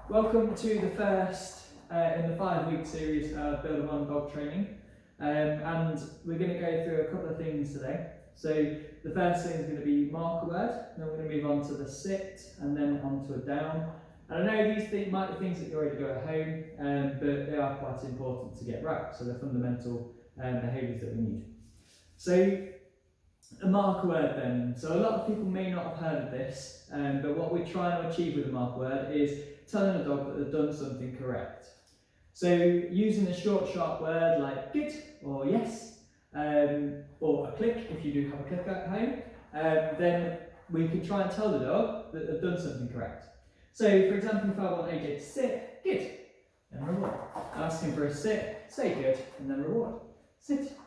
Welcome to the first in the 5-week series of Build a One dog training, and we're going to go through a couple of things today. So the first thing is going to be mark a word, then we're going to move on to the sit and then on to a down. And I know these things might be things that you already do at home, but they are quite important to get right, so they're fundamental behaviours that we need. So a marker word then. So a lot of people may not have heard of this, but what we're trying to achieve with a marker word is telling a dog that they've done something correct. So using a short, sharp word like good or yes, or a click if you do have a clicker at home, then we can try and tell the dog that they've done something correct. So for example, if I want AJ to sit, good, and reward. I ask him for a sit, say good, and then reward. Sit,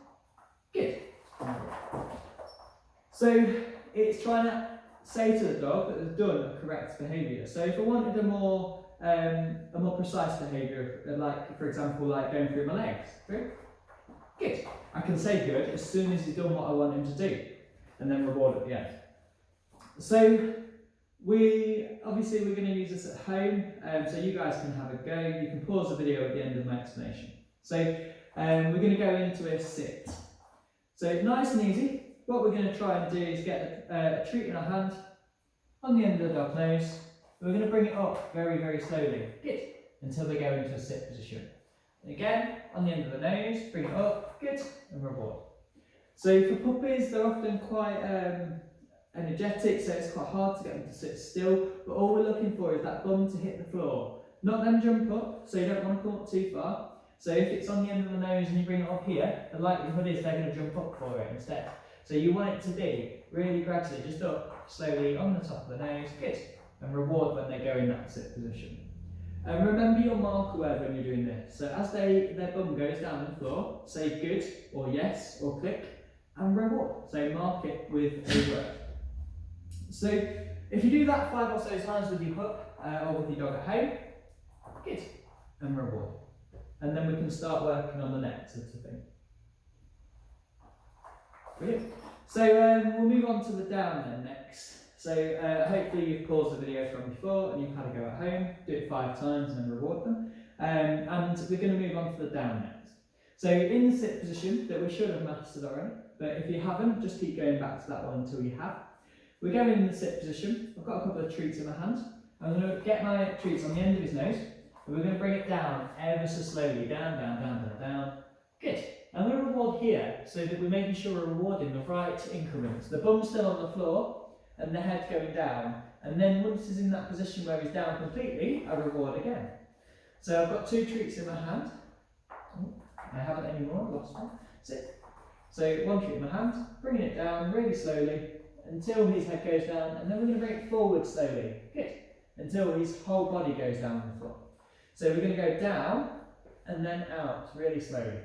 good, and reward. So it's trying to say to the dog that they've done a correct behaviour. So if I wanted a more precise behaviour, like for example, like going through my legs, good. I can say good as soon as he's done what I want him to do, and then reward at the end. So we're going to use this at home, so you guys can have a go. You can pause the video at the end of my explanation. So we're going to go into a sit. So nice and easy. What we're going to try and do is get a treat in our hand on the end of the dog's nose. We're going to bring it up very, very slowly, good, until they go into a sit position. And again, on the end of the nose, bring it up, good, and reward. So for puppies, they're often quite energetic, so it's quite hard to get them to sit still, but all we're looking for is that bum to hit the floor. Not them jump up, so you don't want to come up too far. So if it's on the end of the nose and you bring it up here, the likelihood is they're going to jump up for it instead. So you want it to be really gradually, just up, slowly, on the top of the nose, good, and reward when they go in that sit position. And remember your marker word when you're doing this. So as their bum goes down the floor, say good, or yes, or click, and reward. So mark it with a word. So if you do that 5 or so times with your pup, or with your dog at home, good, and reward. And then we can start working on the next sort of thing. Brilliant. So we'll move on to the down then next. So hopefully you've paused the video from before and you've had a go at home. Do it 5 times and then reward them. And we're going to move on to the down next. So in the sit position that we should have mastered already, but if you haven't, just keep going back to that one until you have. We're going in the sit position. I've got a couple of treats in my hand. I'm going to get my treats on the end of his nose, and we're going to bring it down ever so slowly. Down, down, down, down, down. Good. I'm going to reward here so that we're making sure we're rewarding the right increments. The bum's still on the floor and the head going down. And then once he's in that position where he's down completely, I reward again. So I've got 2 treats in my hand. I haven't anymore, I've lost one. Sit. So 1 treat in my hand, bringing it down really slowly until his head goes down, and then we're going to bring it forward slowly. Good. Until his whole body goes down on the floor. So we're going to go down and then out really slowly.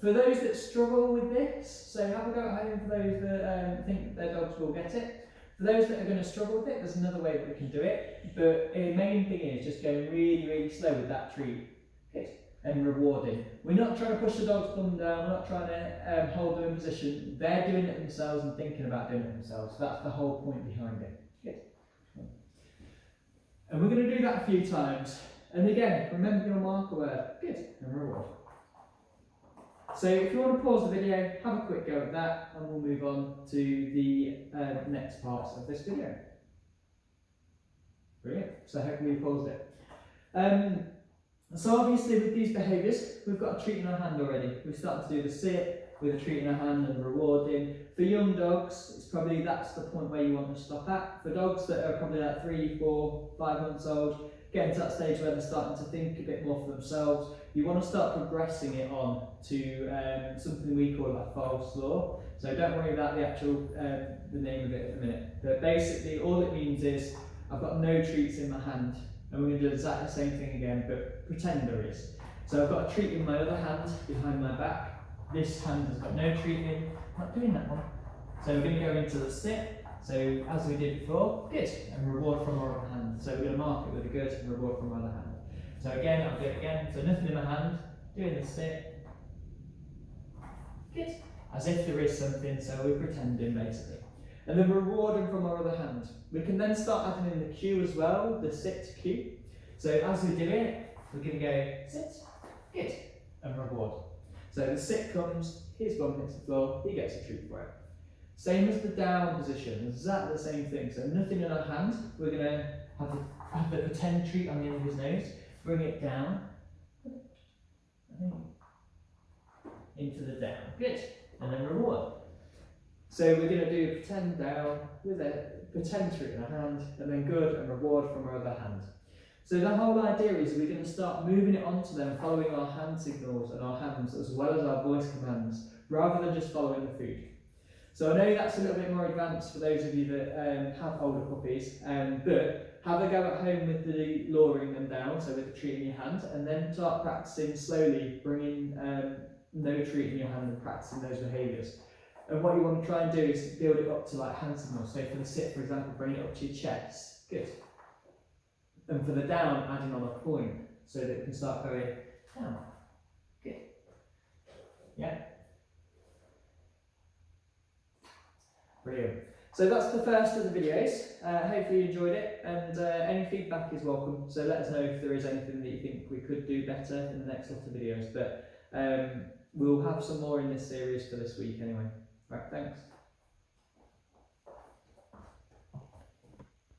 For those that struggle with this, so have a go at home for those that think their dogs will get it. For those that are going to struggle with it, there's another way that we can do it. But the main thing is just going really, really slow with that treat. Good. And rewarding. We're not trying to push the dog's bum down, we're not trying to hold them in position. They're doing it themselves and thinking about doing it themselves. So that's the whole point behind it. Good. And we're going to do that a few times. And again, remember your marker word. Good. And reward. So if you want to pause the video, have a quick go at that, and we'll move on to the next parts of this video. Brilliant. So hopefully you paused it. So obviously with these behaviours, we've got a treat in our hand already. We've started to do the sit with a treat in our hand and rewarding. For young dogs, that's the point where you want to stop at. For dogs that are probably like 3, 4, 5 months old, getting to that stage where they're starting to think a bit more for themselves, you want to start progressing it on to something we call a false law. So don't worry about the actual the name of it at the minute. But basically all it means is I've got no treats in my hand. And we're going to do exactly the same thing again, but pretend there is. So I've got a treat in my other hand behind my back. This hand has got no treat in. I'm not doing that one. So we're going to go into the sit. So as we did before, good, and reward from our other hand. So we're going to mark it with a good and reward from our other hand. So again, I'll do it again. So nothing in my hand, doing the sit. Good. As if there is something, so we're pretending basically. And then reward them from our other hand. We can then start adding in the cue as well, the sit cue. So as we do it, we're going to go sit, good, and reward. So the sit comes, his bum hits the floor, he gets a treat for it. Same as the down position, exactly the same thing. So nothing in our hand, we're going to have the pretend treat on the end of his nose, bring it down, into the down, good, and then reward. So we're going to do a pretend down with a pretend treat in our hand, and then good and reward from our other hand. So the whole idea is we're going to start moving it onto them, following our hand signals and our hands as well as our voice commands, rather than just following the food. So I know that's a little bit more advanced for those of you that have older puppies, but have a go at home with the luring them down, so with the treat in your hand, and then start practicing slowly, bringing no treat in your hand and practicing those behaviours. And what you want to try and do is build it up to like hand signals. So for the sit, for example, bring it up to your chest. Good. And for the down, adding on a point so that it can start going down. Good. Yeah. Brilliant. So that's the first of the videos. Hopefully you enjoyed it, and any feedback is welcome. So let us know if there is anything that you think we could do better in the next lot of videos. But we'll have some more in this series for this week anyway. Right, thanks.